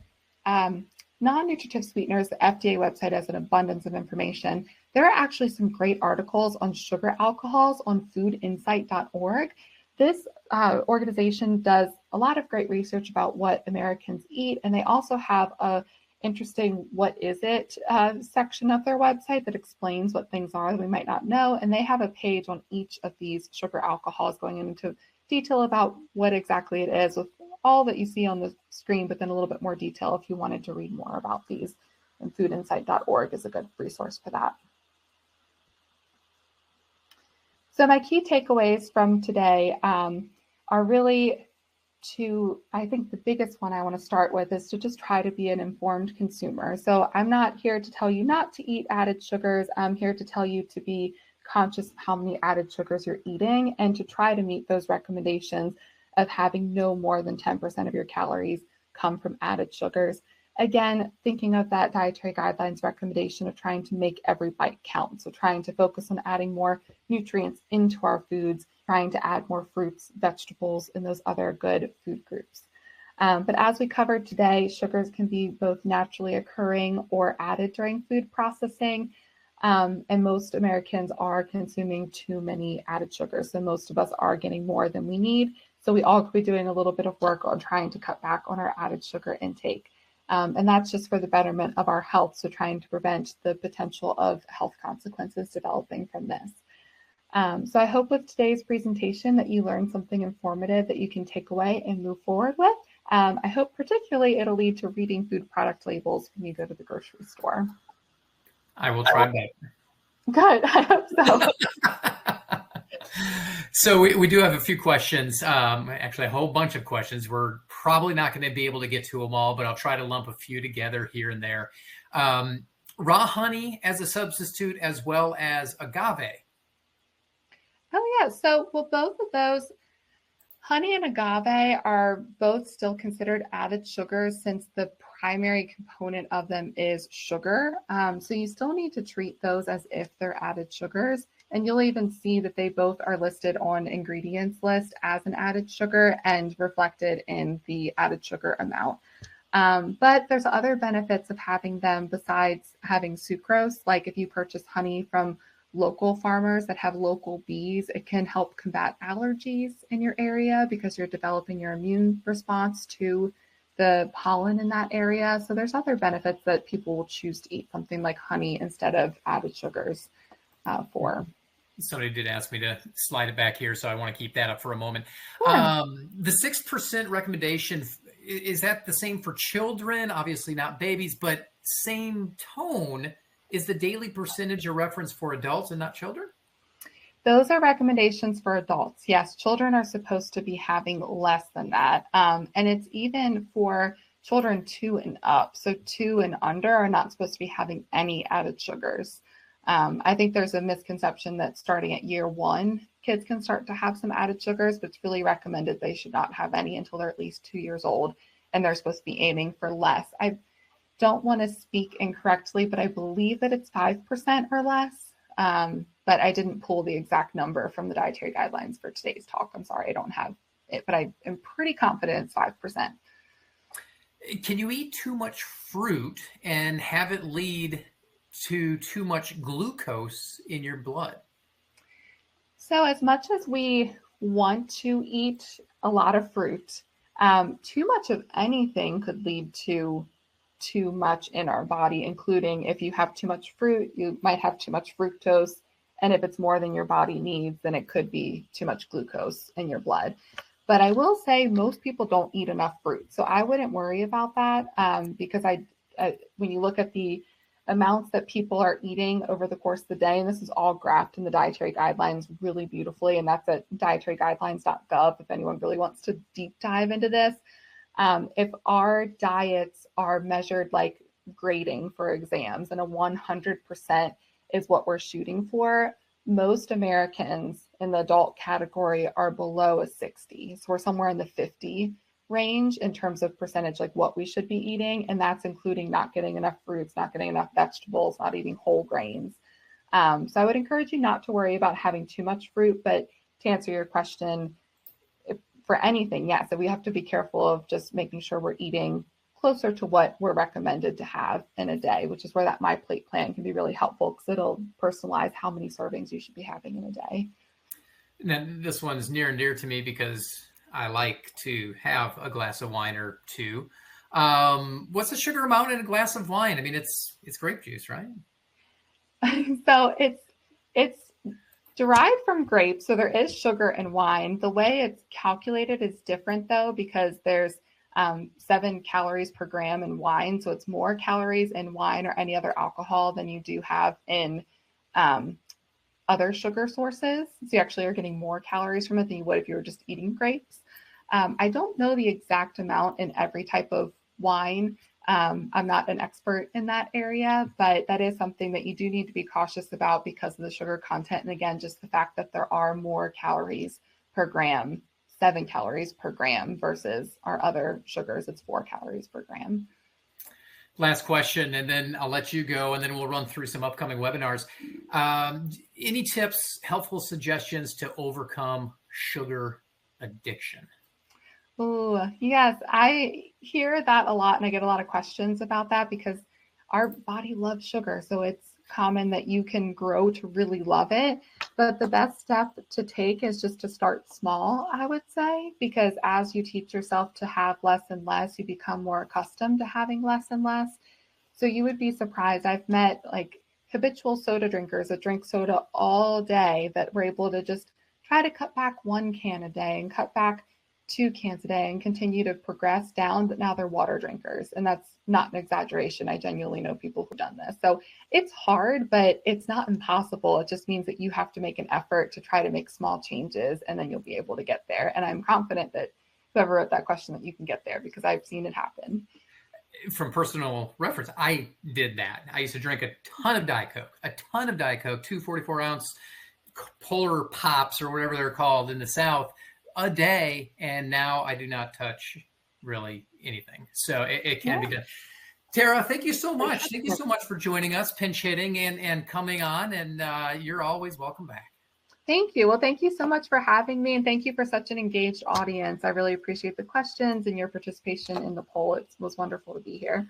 non-nutritive sweeteners, the FDA website has an abundance of information. There are actually some great articles on sugar alcohols on foodinsight.org. This organization does a lot of great research about what Americans eat, and they also have a interesting "what is it" section of their website that explains what things are that we might not know, and they have a page on each of these sugar alcohols going into detail about what exactly it is, with all that you see on the screen, but then a little bit more detail if you wanted to read more about these. And foodinsight.org is a good resource for that. So my key takeaways from today are really I think the biggest one I want to start with is to just try to be an informed consumer. So I'm not here to tell you not to eat added sugars. I'm here to tell you to be conscious of how many added sugars you're eating and to try to meet those recommendations of having no more than 10% of your calories come from added sugars. Again, thinking of that dietary guidelines recommendation of trying to make every bite count. So trying to focus on adding more nutrients into our foods, trying to add more fruits, vegetables, and those other good food groups. But as we covered today, sugars can be both naturally occurring or added during food processing. And most Americans are consuming too many added sugars. So most of us are getting more than we need. So we all could be doing a little bit of work on trying to cut back on our added sugar intake. And that's just for the betterment of our health. So trying to prevent the potential of health consequences developing from this. So I hope with today's presentation that you learned something informative that you can take away and move forward with. I hope particularly it'll lead to reading food product labels when you go to the grocery store. I will try that. Good, I hope so. So we do have a few questions, actually a whole bunch of questions. We're probably not going to be able to get to them all, but I'll try to lump a few together here and there. Raw honey as a substitute as well as agave. Oh yeah, so well, both of those, honey and agave, are both still considered added sugars since the primary component of them is sugar. So you still need to treat those as if they're added sugars. And you'll even see that they both are listed on ingredients list as an added sugar and reflected in the added sugar amount. But there's other benefits of having them besides having sucrose. Like if you purchase honey from local farmers that have local bees, it can help combat allergies in your area because you're developing your immune response to the pollen in that area. So there's other benefits that people will choose to eat something like honey instead of added sugars for. Somebody did ask me to slide it back here, so I want to keep that up for a moment. Sure. The 6% recommendation, is that the same for children? Obviously not babies, but same tone. Is the daily percentage a reference for adults and not children? Those are recommendations for adults. Yes, children are supposed to be having less than that. And it's even for children 2 and up. So 2 and under are not supposed to be having any added sugars. I think there's a misconception that starting at year 1, kids can start to have some added sugars, but it's really recommended they should not have any until they're at least 2 years old. And they're supposed to be aiming for less. I don't want to speak incorrectly, but I believe that it's 5% or less. But I didn't pull the exact number from the dietary guidelines for today's talk. I'm sorry, I don't have it, but I am pretty confident it's 5%. Can you eat too much fruit and have it lead to too much glucose in your blood? So as much as we want to eat a lot of fruit, too much of anything could lead to too much in our body, including if you have too much fruit, you might have too much fructose. And if it's more than your body needs, then it could be too much glucose in your blood. But I will say most people don't eat enough fruit. So I wouldn't worry about that because when you look at the amounts that people are eating over the course of the day, and this is all graphed in the dietary guidelines really beautifully, and that's at dietaryguidelines.gov if anyone really wants to deep dive into this. If our diets are measured like grading for exams and a 100% is what we're shooting for, most Americans in the adult category are below a 60. So we're somewhere in the 50 range in terms of percentage, like what we should be eating. And that's including not getting enough fruits, not getting enough vegetables, not eating whole grains. So I would encourage you not to worry about having too much fruit, but to answer your question, for anything, yes, so we have to be careful of just making sure we're eating closer to what we're recommended to have in a day, which is where that My Plate plan can be really helpful because it'll personalize how many servings you should be having in a day. Now, this one's near and dear to me because I like to have a glass of wine or two. What's the sugar amount in a glass of wine? I mean, it's grape juice, right? So it's derived from grapes, so there is sugar in wine. The way it's calculated is different though, because there's 7 calories per gram in wine. So it's more calories in wine or any other alcohol than you do have in other sugar sources. So you actually are getting more calories from it than you would if you were just eating grapes. I don't know the exact amount in every type of wine. I'm not an expert in that area, but that is something that you do need to be cautious about because of the sugar content. And again, just the fact that there are more calories per gram, 7 calories per gram versus our other sugars, it's 4 calories per gram. Last question, and then I'll let you go, and then we'll run through some upcoming webinars. Any tips, helpful suggestions to overcome sugar addiction? Oh, yes. I hear that a lot, and I get a lot of questions about that because our body loves sugar. So it's common that you can grow to really love it. But the best step to take is just to start small, I would say, because as you teach yourself to have less and less, you become more accustomed to having less and less. So you would be surprised. I've met like habitual soda drinkers that drink soda all day that were able to just try to cut back 1 can a day and cut back 2 cans a day and continue to progress down, but now they're water drinkers. And that's not an exaggeration. I genuinely know people who've done this. So it's hard, but it's not impossible. It just means that you have to make an effort to try to make small changes, and then you'll be able to get there. And I'm confident that whoever wrote that question, that you can get there, because I've seen it happen. From personal reference, I did that. I used to drink a ton of Diet Coke, 2 44-ounce Polar Pops or whatever they're called in the South a day. And now I do not touch really anything. So it can be done. Tara, thank you so much. Thank you so much for joining us, pinch hitting and coming on. And you're always welcome back. Thank you. Well, thank you so much for having me, and thank you for such an engaged audience. I really appreciate the questions and your participation in the poll. It was wonderful to be here.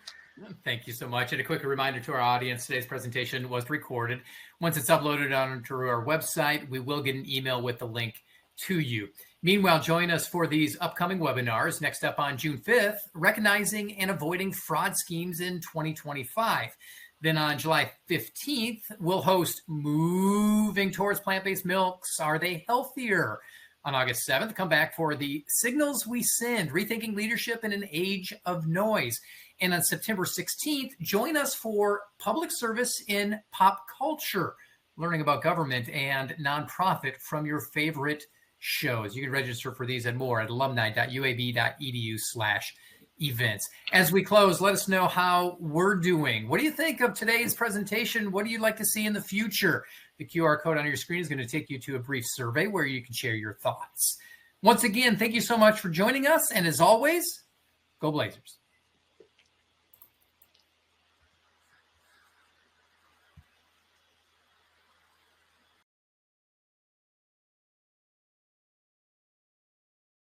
Thank you so much. And a quick reminder to our audience, today's presentation was recorded. Once it's uploaded onto our website, we will get an email with the link to you. Meanwhile, join us for these upcoming webinars. Next up on June 5th, Recognizing and Avoiding Fraud Schemes in 2025. Then on July 15th, we'll host Moving Towards Plant-Based Milks. Are they healthier? On August 7th, come back for the Signals We Send, Rethinking Leadership in an Age of Noise. And on September 16th, join us for Public Service in Pop Culture, learning about government and nonprofit from your favorite shows. You can register for these and more at alumni.uab.edu/events. As we close, let us know how we're doing. What do you think of today's presentation? What do you like to see in the future? The QR code on your screen is going to take you to a brief survey where you can share your thoughts. Once again, thank you so much for joining us. And as always, go Blazers.